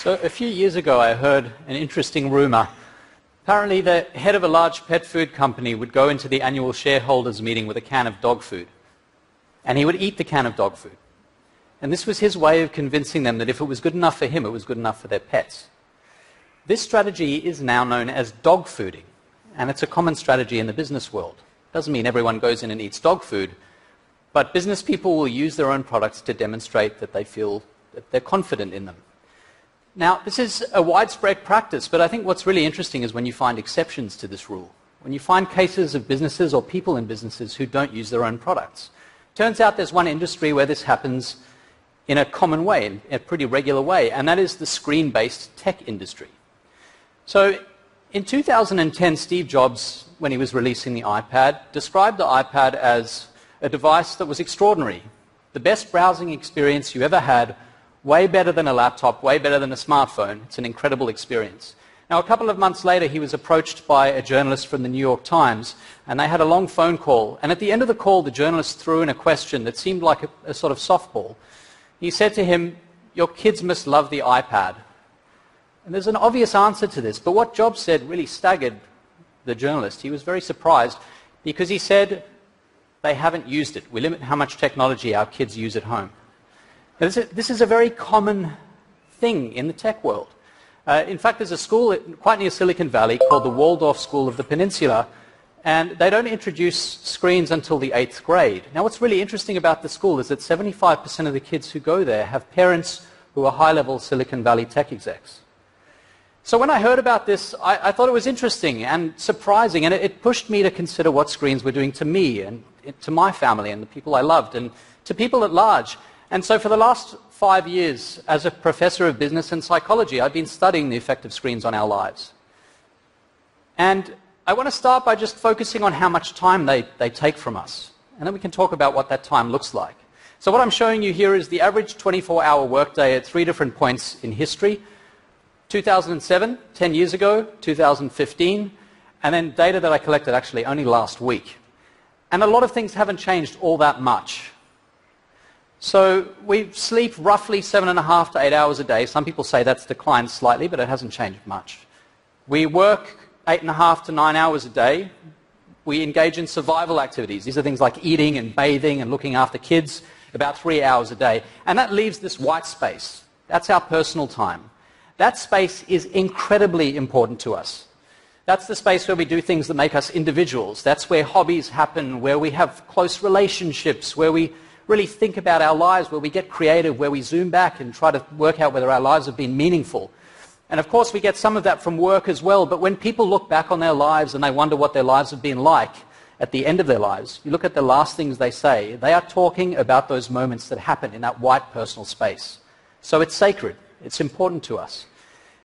So a few years ago I heard an interesting rumor. Apparently the head of a large pet food company would go into the annual shareholders meeting with a can of dog food. And he would eat the can of dog food. And this was his way of convincing them that if it was good enough for him, it was good enough for their pets. This strategy is now known as dog fooding. And it's a common strategy in the business world. It doesn't mean everyone goes in and eats dog food, but business people will use their own products to demonstrate that they feel that they're confident in them. Now, this is a widespread practice, but I think what's really interesting is when you find exceptions to this rule. When you find cases of businesses or people in businesses who don't use their own products. Turns out there's one industry where this happens in a common way, in a pretty regular way, and that is the screen-based tech industry. So, in 2010, Steve Jobs, when he was releasing the iPad, described the iPad as a device that was extraordinary. The best browsing experience you ever had, way better than a laptop, way better than a smartphone. It's an incredible experience. Now, a couple of months later, he was approached by a journalist from the New York Times, and they had a long phone call. And at the end of the call, the journalist threw in a question that seemed like a sort of softball. He said to him, "Your kids must love the iPad." And there's an obvious answer to this, but what Jobs said really staggered the journalist. He was very surprised because he said, they haven't used it. We limit how much technology our kids use at home. Now, this is a very common thing in the tech world. In fact, there's a school quite near Silicon Valley called the Waldorf School of the Peninsula, and they don't introduce screens until the 8th grade. Now, what's really interesting about the school is that 75% of the kids who go there have parents who are high-level Silicon Valley tech execs. So when I heard about this, I thought it was interesting and surprising, and it pushed me to consider what screens were doing to me and to my family and the people I loved and to people at large. And so for the last 5 years, as a professor of business and psychology, I've been studying the effect of screens on our lives. And I want to start by just focusing on how much time they take from us. And then we can talk about what that time looks like. So what I'm showing you here is the average 24-hour workday at 3 different points in history. 2007, 10 years ago, 2015, and then data that I collected actually only last week. And a lot of things haven't changed all that much. So we sleep roughly 7.5 to 8 hours a day. Some people say that's declined slightly, but it hasn't changed much. We work 8.5 to 9 hours a day. We engage in survival activities. These are things like eating and bathing and looking after kids, about 3 hours a day. And that leaves this white space. That's our personal time. That space is incredibly important to us. That's the space where we do things that make us individuals. That's where hobbies happen, where we have close relationships, where we really think about our lives, where we get creative, where we zoom back and try to work out whether our lives have been meaningful. And of course we get some of that from work as well, but when people look back on their lives and they wonder what their lives have been like at the end of their lives, you look at the last things they say, they are talking about those moments that happen in that white personal space. So it's sacred. It's important to us.